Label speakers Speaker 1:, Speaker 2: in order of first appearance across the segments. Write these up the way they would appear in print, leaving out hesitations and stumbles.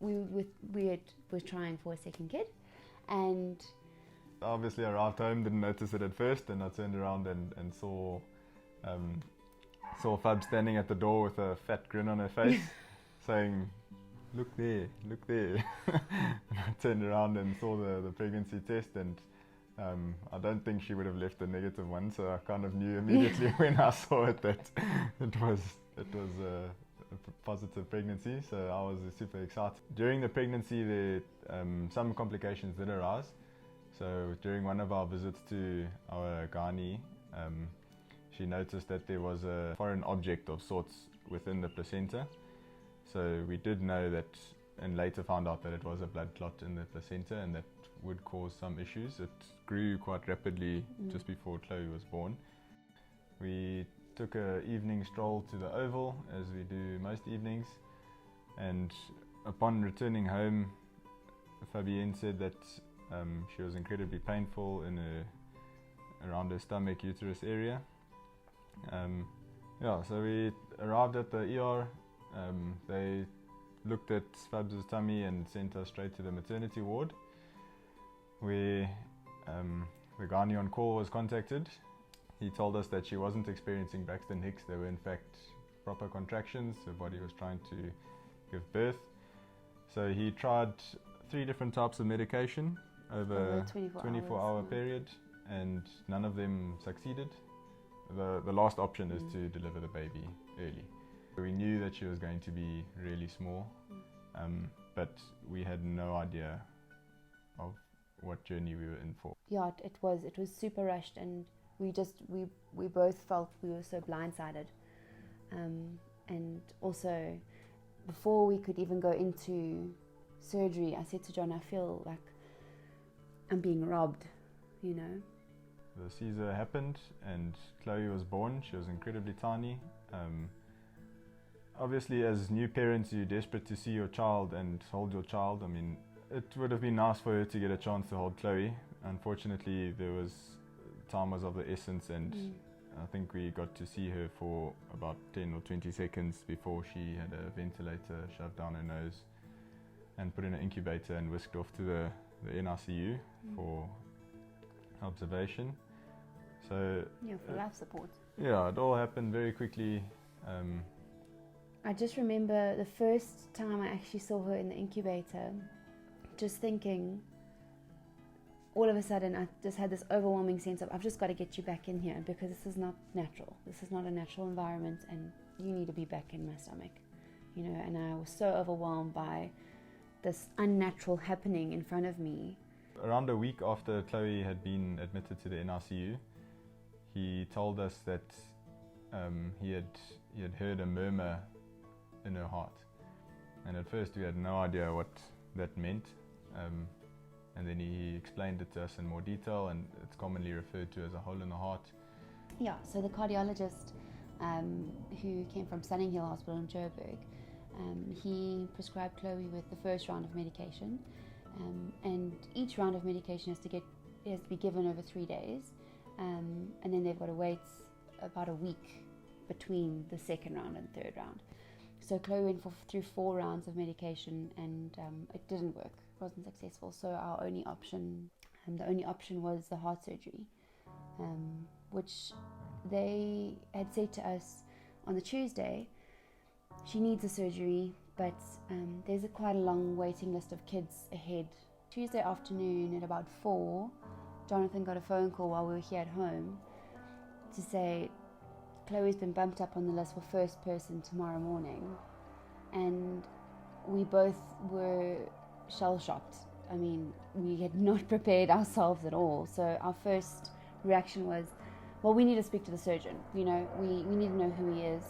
Speaker 1: were trying for a second kid, and
Speaker 2: obviously I arrived home, didn't notice it at first, and I turned around and saw Fab standing at the door with a fat grin on her face, saying, "Look there, look there." And I turned around and saw the pregnancy test, and I don't think she would have left a negative one, so I kind of knew immediately when I saw it that it was a positive pregnancy, so I was super excited. During the pregnancy, some complications did arise. So during one of our visits to our gynae, she noticed that there was a foreign object of sorts within the placenta. So we did know that, and later found out that it was a blood clot in the placenta, and that would cause some issues. It grew quite rapidly just before Chloe was born. We took an evening stroll to the Oval, as we do most evenings, and upon returning home, Fabienne said that she was incredibly painful around her stomach, uterus area. So we arrived at the ER. They looked at Fab's tummy and sent us straight to the maternity ward, where the gynae on call was contacted. He told us that she wasn't experiencing Braxton Hicks. They were in fact proper contractions. Her body was trying to give birth. So he tried 3 different types of medication over a 24-hour period, and none of them succeeded. The last option is to deliver the baby early. We knew that she was going to be really small, but we had no idea of what journey we were in for.
Speaker 1: Yeah, it was super rushed, and we both felt we were so blindsided. And also, before we could even go into surgery, I said to John, I feel like I'm being robbed, you know.
Speaker 2: The Caesar happened and Chloe was born. She was incredibly tiny. Obviously, as new parents, you're desperate to see your child and hold your child. I mean, it would have been nice for her to get a chance to hold Chloe. Unfortunately, time was of the essence, and I think we got to see her for about 10 or 20 seconds before she had a ventilator shoved down her nose and put in an incubator and whisked off to the NICU for observation. So
Speaker 1: for life support.
Speaker 2: Yeah, it all happened very quickly.
Speaker 1: I just remember the first time I actually saw her in the incubator, just thinking, all of a sudden I just had this overwhelming sense of, I've just got to get you back in here, because this is not natural. This is not a natural environment, and you need to be back in my stomach, you know. And I was so overwhelmed by this unnatural happening in front of me.
Speaker 2: Around a week after Chloe had been admitted to the NICU, he told us that he had heard a murmur in her heart, and at first we had no idea what that meant. And then he explained it to us in more detail, and it's commonly referred to as a hole in the heart.
Speaker 1: Yeah, so the cardiologist who came from Sunninghill Hospital in Joburg, he prescribed Chloe with the first round of medication, and each round of medication has to be given over 3 days, and then they've got to wait about a week between the second round and third round. So Chloe went through 4 rounds of medication, and it didn't work. Wasn't successful, so our only option, the only option was the heart surgery, which they had said to us on the Tuesday, she needs a surgery, but there's quite a long waiting list of kids ahead. Tuesday afternoon at about 4, Jonathan got a phone call while we were here at home to say Chloe's been bumped up on the list for first person tomorrow morning, and we both were shell-shocked. I mean, we had not prepared ourselves at all. So our first reaction was, well, we need to speak to the surgeon. You know, we need to know who he is.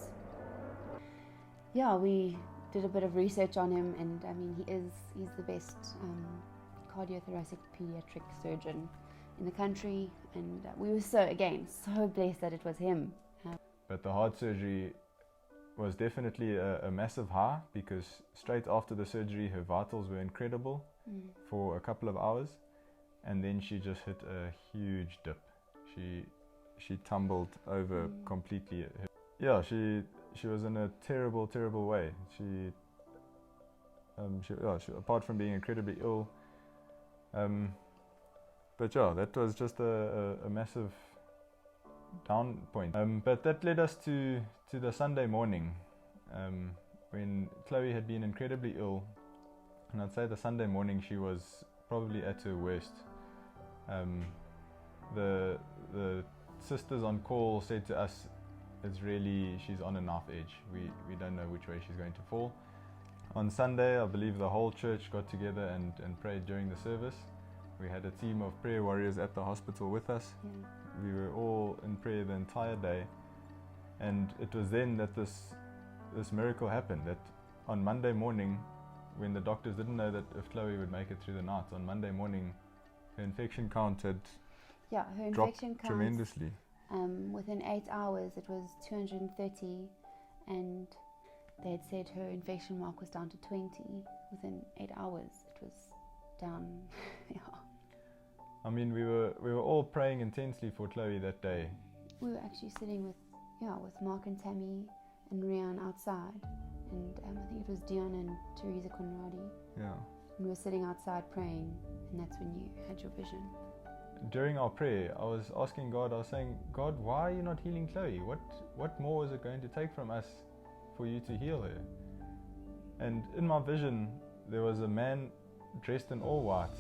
Speaker 1: Yeah, we did a bit of research on him, and I mean, he's the best cardiothoracic pediatric surgeon in the country, and we were so blessed that it was him.
Speaker 2: But the heart surgery was definitely a massive high, because straight after the surgery her vitals were incredible for a couple of hours, and then she just hit a huge dip. She tumbled over completely. Yeah, she was in a terrible way. apart from being incredibly ill. But yeah, that was just a massive down point. But that led us to the Sunday morning, when Chloe had been incredibly ill. And I'd say the Sunday morning she was probably at her worst. The sisters on call said to us, she's on a knife edge. We don't know which way she's going to fall. On Sunday, I believe the whole church got together and prayed during the service. We had a team of prayer warriors at the hospital with us.
Speaker 1: Yeah.
Speaker 2: We were all in prayer the entire day. And it was then that this miracle happened, that on Monday morning, when the doctors didn't know that if Chloe would make it through the night, on Monday morning, her infection count had
Speaker 1: her
Speaker 2: dropped
Speaker 1: infection count
Speaker 2: tremendously.
Speaker 1: Within 8 hours, it was 230, and they had said her infection mark was down to 20. Within 8 hours, it was down. Yeah.
Speaker 2: I mean, we were all praying intensely for Chloe that day.
Speaker 1: We were actually sitting with Mark and Tammy and Rian outside, and I think it was Dion and Teresa Conradi.
Speaker 2: Yeah.
Speaker 1: And we were sitting outside praying, and that's when you had your vision.
Speaker 2: During our prayer, I was asking God, I was saying, God, why are you not healing Chloe? What more is it going to take from us for you to heal her? And in my vision, there was a man dressed in all white,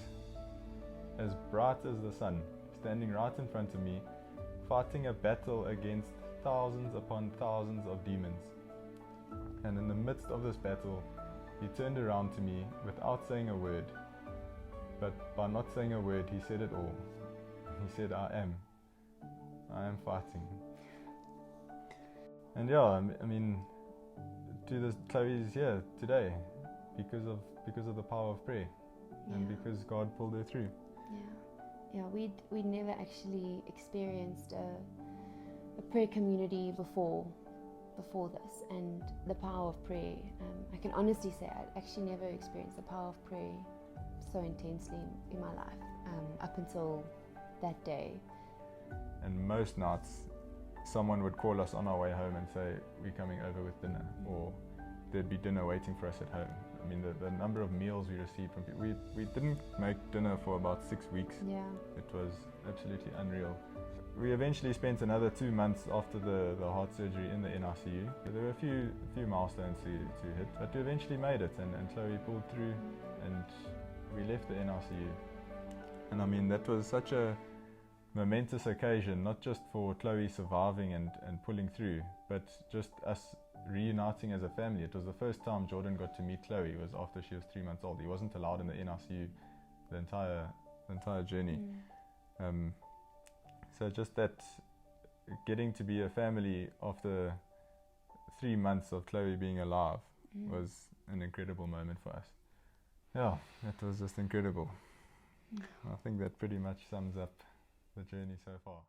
Speaker 2: as bright as the sun, standing right in front of me, fighting a battle against thousands upon thousands of demons. And in the midst of this battle, he turned around to me without saying a word. But by not saying a word, he said it all. He said, I am fighting. And yeah, I mean, Chloe's here today because of the power of prayer, and because God pulled her through.
Speaker 1: Yeah, we'd never actually experienced a prayer community before this, and the power of prayer. I can honestly say I actually never experienced the power of prayer so intensely in my life up until that day.
Speaker 2: And most nights, someone would call us on our way home and say, we're coming over with dinner, or there'd be dinner waiting for us at home. I mean, the number of meals we received from people. We didn't make dinner for about 6 weeks.
Speaker 1: Yeah.
Speaker 2: It was absolutely unreal. We eventually spent another 2 months after the heart surgery in the NICU. There were a few milestones to hit, but we eventually made it, and Chloe pulled through, and we left the NICU. And I mean, that was such a momentous occasion, not just for Chloe surviving and pulling through, but just us reuniting as a family. It was the first time Jordan got to meet Chloe. It was after she was 3 months old. He wasn't allowed in the NICU the entire journey. So just that, getting to be a family after 3 months of Chloe being alive was an incredible moment for us. Yeah, that was just incredible. I think that pretty much sums up the journey so far.